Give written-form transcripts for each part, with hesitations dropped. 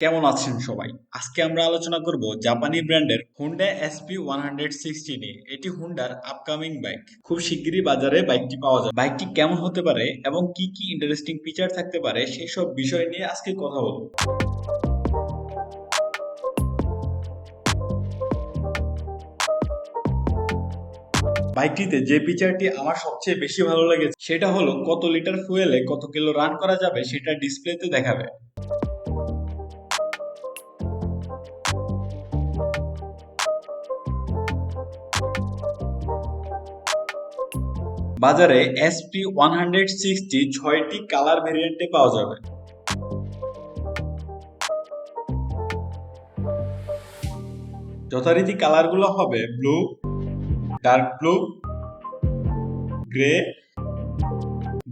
কেমন আছেন সবাই? আজকে আমরা আলোচনা করব জাপানি ব্র্যান্ডের হুন্ডা এসপি 160 নিয়ে। এটি হুন্ডার আপকামিং বাইক। খুব শিগগিরই বাজারে বাইকটি পাওয়া যাবে। বাইকটি কেমন হতে পারে এবং কি কি ইন্টারেস্টিং ফিচার থাকতে পারে সেই সব বিষয় নিয়ে আজকে কথা বলবো। বাইকটিতে যে ফিচারটি আমার সবচেয়ে বেশি ভালো লেগেছে সেটা হলো কত লিটার ফুয়েলে কত কিলো রান করা যাবে সেটা ডিসপ্লেতে দেখাবে। বাজারে এসপি 160 ছয়টি কালার ভেরিয়েন্টে পাওয়া যাবে। যথারীতি কালারগুলো হবে blue, dark blue, grey,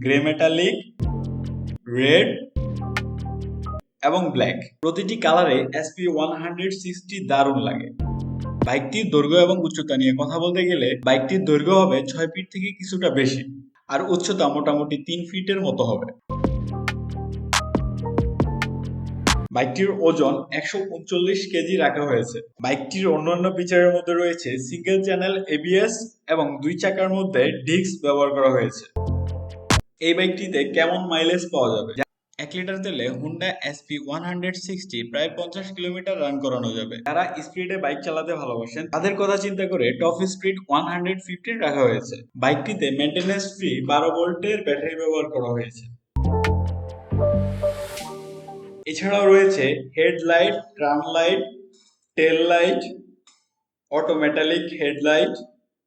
grey metallic, red এবং ব্ল্যাক। প্রতিটি কালারে এসপি 160 দারুণ লাগে। বাইকটির দৈর্ঘ্য এবং উচ্চতা নিয়ে কথা বলতে গেলে বাইকটির দৈর্ঘ্য হবে 6 ফিট থেকে কিছুটা বেশি আর উচ্চতা মোটামুটি 3 ফিটের মতো হবে। বাইকটির ওজন 139 কেজি রাখা হয়েছে। বাইকটির অন্যান্য ফিচারের মধ্যে রয়েছে সিঙ্গেল চ্যানেল এবিএস এবং দুই চাকার মধ্যে ডিস্ক ব্যবহার করা হয়েছে। এই বাইকটিতে কেমন মাইলেজ পাওয়া যাবে? 1 লিটার তেলে হুন্ডা এসপি 160 প্রায় 50 কিলোমিটার রান করানো যাবে। যারা স্পিডে বাইক চালাতে ভালোবাসেন তাদের কথা চিন্তা করে টপ স্পিড 115 রাখা হয়েছে। বাইকটিতে মেইনটেনেন্স ফ্রি 12 ভোল্টের ব্যাটারি ব্যবহার করা হয়েছে। এছাড়াও রয়েছে headlight, tram light, tail light, automatic headlight,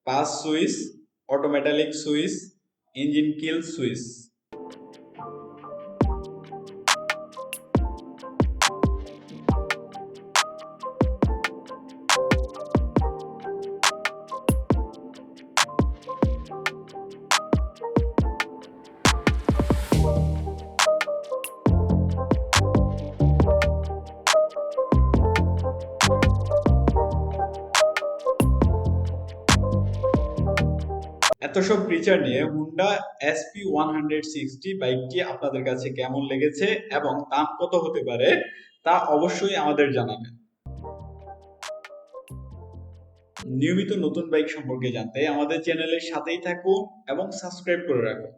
pass switch, automatic switch, engine kill switch. এত সব ফিচার নিয়ে হুন্ডা এসপি 160 বাইকটি আপনাদের কাছে কেমন লেগেছে এবং দাম কত হতে পারে তা অবশ্যই আমাদের জানাবেন। নিয়মিত নতুন বাইক সম্পর্কে জানতে আমাদের চ্যানেলের সাথেই থাকুন এবং সাবস্ক্রাইব করে রাখুন।